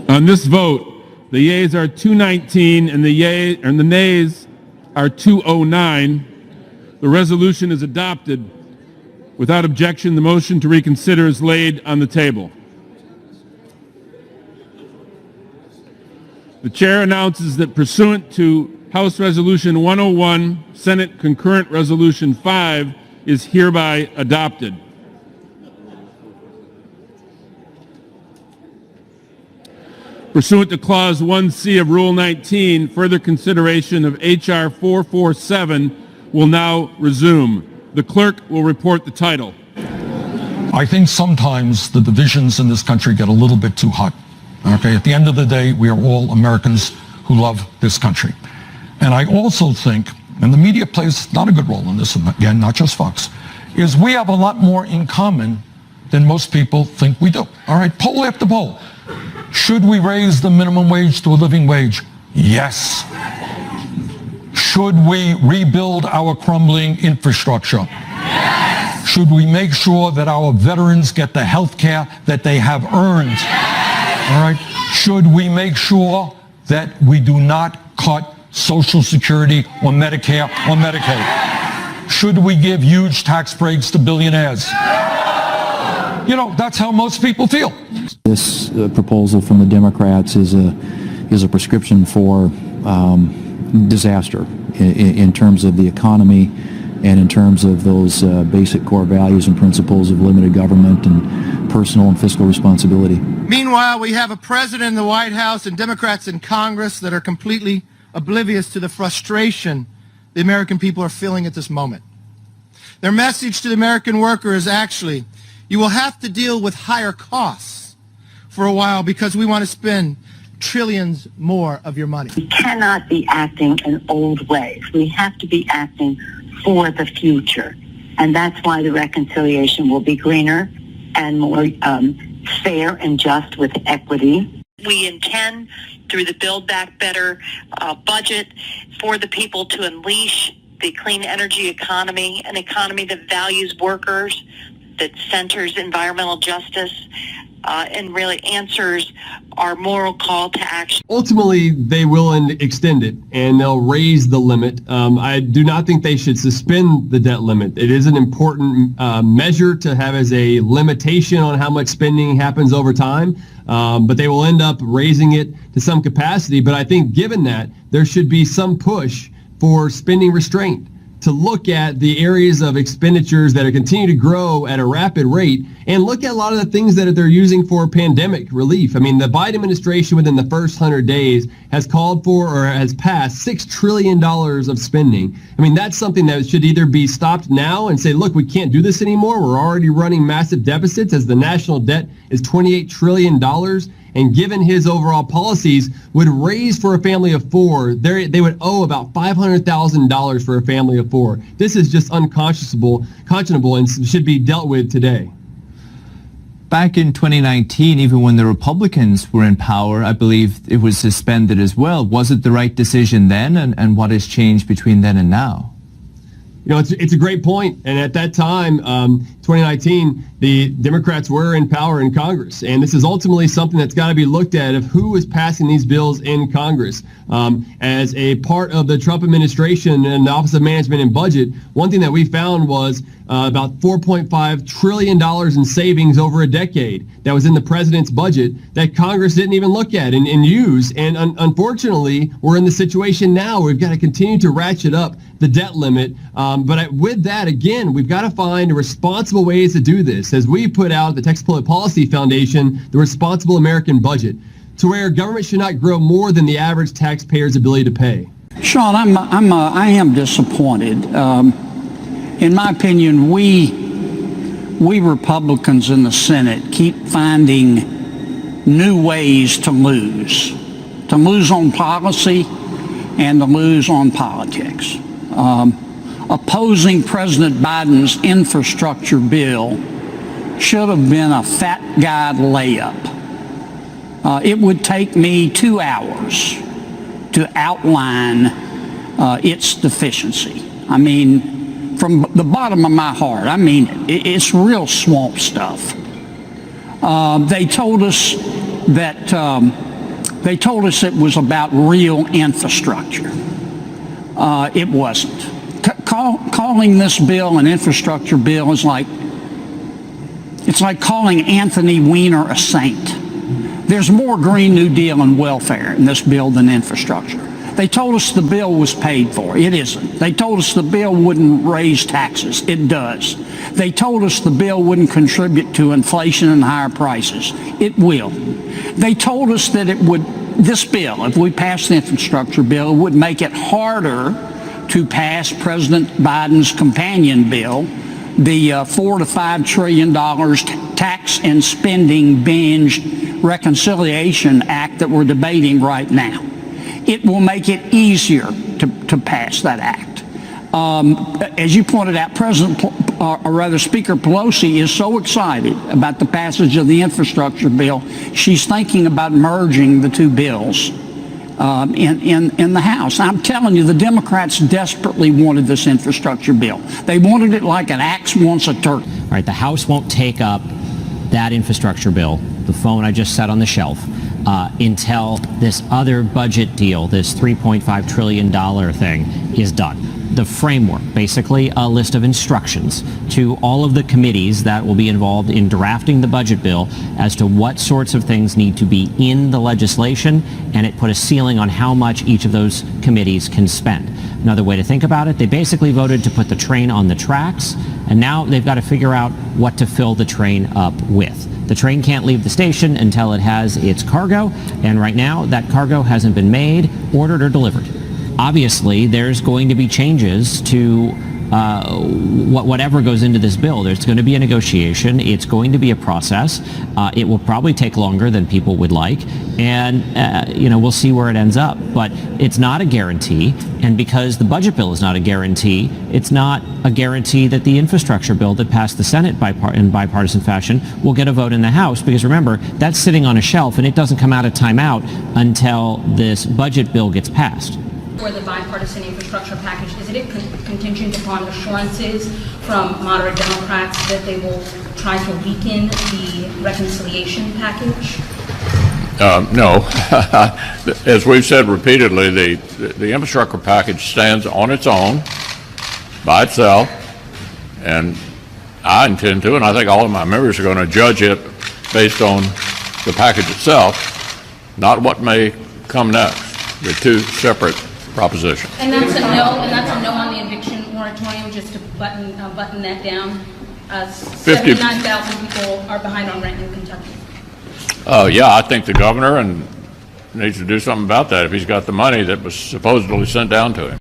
On this vote, the yeas are 219 and the nays are 209. The resolution is adopted. Without objection, the motion to reconsider is laid on the table. The chair announces that pursuant to House Resolution 101, Senate Concurrent Resolution 5 is hereby adopted. Pursuant to Clause 1C of Rule 19, further consideration of H.R. 447 will now resume. The clerk will report the title. I think sometimes the divisions in this country get a little bit too hot. Okay, at the end of the day, we are all Americans who love this country. And I also think, and the media plays not a good role in this, again, not just Fox, is we have a lot more in common than most people think we do. All right, poll after poll. Should we raise the minimum wage to a living wage? Yes. Should we rebuild our crumbling infrastructure? Yes. Should we make sure that our veterans get the health care that they have earned? Yes. All right. Should we make sure that we do not cut Social Security or Medicare or Medicaid? Should we give huge tax breaks to billionaires? You know, that's how most people feel. This proposal from the Democrats is a prescription for disaster in terms of the economy and in terms of those basic core values and principles of limited government and personal and fiscal responsibility. Meanwhile, we have a president in the White House and Democrats in Congress that are completely oblivious to the frustration the American people are feeling at this moment. Their message to the American worker is actually, you will have to deal with higher costs for a while because we want to spend trillions more of your money. We cannot be acting in old ways. We have to be acting for the future. And that's why the reconciliation will be greener and more fair and just with equity. We intend, through the Build Back Better budget, for the people to unleash the clean energy economy, an economy that values workers, that centers environmental justice, and really answers our moral call to action. Ultimately, they will extend it, and they'll raise the limit. I do not think they should suspend the debt limit. It is an important measure to have as a limitation on how much spending happens over time, but they will end up raising it to some capacity. But I think given that, there should be some push for spending restraint, to look at the areas of expenditures that are continuing to grow at a rapid rate and look at a lot of the things that they're using for pandemic relief. I mean, the Biden administration within the first 100 days has called for or has passed $6 trillion of spending. I mean, that's something that should either be stopped now and say, look, we can't do this anymore. We're already running massive deficits as the national debt is $28 trillion. And given his overall policies, would raise for a family of four, they would owe about $500,000 for a family of four. This is just unconscionable and should be dealt with today. Back in 2019, even when the Republicans were in power, I believe it was suspended as well. Was it the right decision then, and what has changed between then and now? You know, it's a great point. And at that time, 2019, the Democrats were in power in Congress. And this is ultimately something that's got to be looked at of who is passing these bills in Congress. As a part of the Trump administration and the Office of Management and Budget, one thing that we found was about $4.5 trillion in savings over a decade that was in the president's budget that Congress didn't even look at and use. And unfortunately, we're in the situation now where we've got to continue to ratchet up the debt limit. But with that, again, we've got to find responsible ways to do this. As we put out the Texas Public Policy Foundation, the Responsible American Budget, to where government should not grow more than the average taxpayer's ability to pay. Sean, I am disappointed. In my opinion, we Republicans in the Senate keep finding new ways to lose on policy and to lose on politics. Opposing President Biden's infrastructure bill should have been a fat guy layup. It would take me 2 hours to outline its deficiency. I mean, from the bottom of my heart, I mean, it's real swamp stuff. They told us that it was about real infrastructure. It wasn't. Calling this bill an infrastructure bill is like, it's like calling Anthony Weiner a saint. There's more Green New Deal and welfare in this bill than infrastructure. They told us the bill was paid for. It isn't. They told us the bill wouldn't raise taxes. It does. They told us the bill wouldn't contribute to inflation and higher prices. It will. They told us that this bill, if we pass the infrastructure bill, would make it harder to pass President Biden's companion bill, the $4 to $5 trillion tax and spending binge reconciliation act that we're debating right now. It will make it easier to pass that act. As you pointed out, Speaker Pelosi is so excited about the passage of the infrastructure bill, she's thinking about merging the two bills in the House. I'm telling you, the Democrats desperately wanted this infrastructure bill. They wanted it like an axe wants a turkey. All right, the House won't take up that infrastructure bill, the phone I just set on the shelf, until this other budget deal, this $3.5 trillion thing, is done. The framework, basically a list of instructions to all of the committees that will be involved in drafting the budget bill as to what sorts of things need to be in the legislation, and it put a ceiling on how much each of those committees can spend. Another way to think about it, they basically voted to put the train on the tracks, and now they've got to figure out what to fill the train up with. The train can't leave the station until it has its cargo, and right now that cargo hasn't been made, ordered, or delivered. Obviously, there's going to be changes to whatever goes into this bill. There's going to be a negotiation. It's going to be a process. It will probably take longer than people would like, and we'll see where it ends up. But it's not a guarantee, and because the budget bill is not a guarantee, it's not a guarantee that the infrastructure bill that passed the Senate in bipartisan fashion will get a vote in the House, because remember, that's sitting on a shelf and it doesn't come out of timeout until this budget bill gets passed. For the bipartisan infrastructure package, is it contingent upon assurances from moderate Democrats that they will try to weaken the reconciliation package? No. As we've said repeatedly, the infrastructure package stands on its own, by itself, and I intend to, and I think all of my members are going to judge it based on the package itself, not what may come next. They're two separate proposition. And that's a no on the eviction moratorium, just to button that down. 79,000 people are behind on rent in Kentucky. Yeah, I think the governor needs to do something about that if he's got the money that was supposedly sent down to him.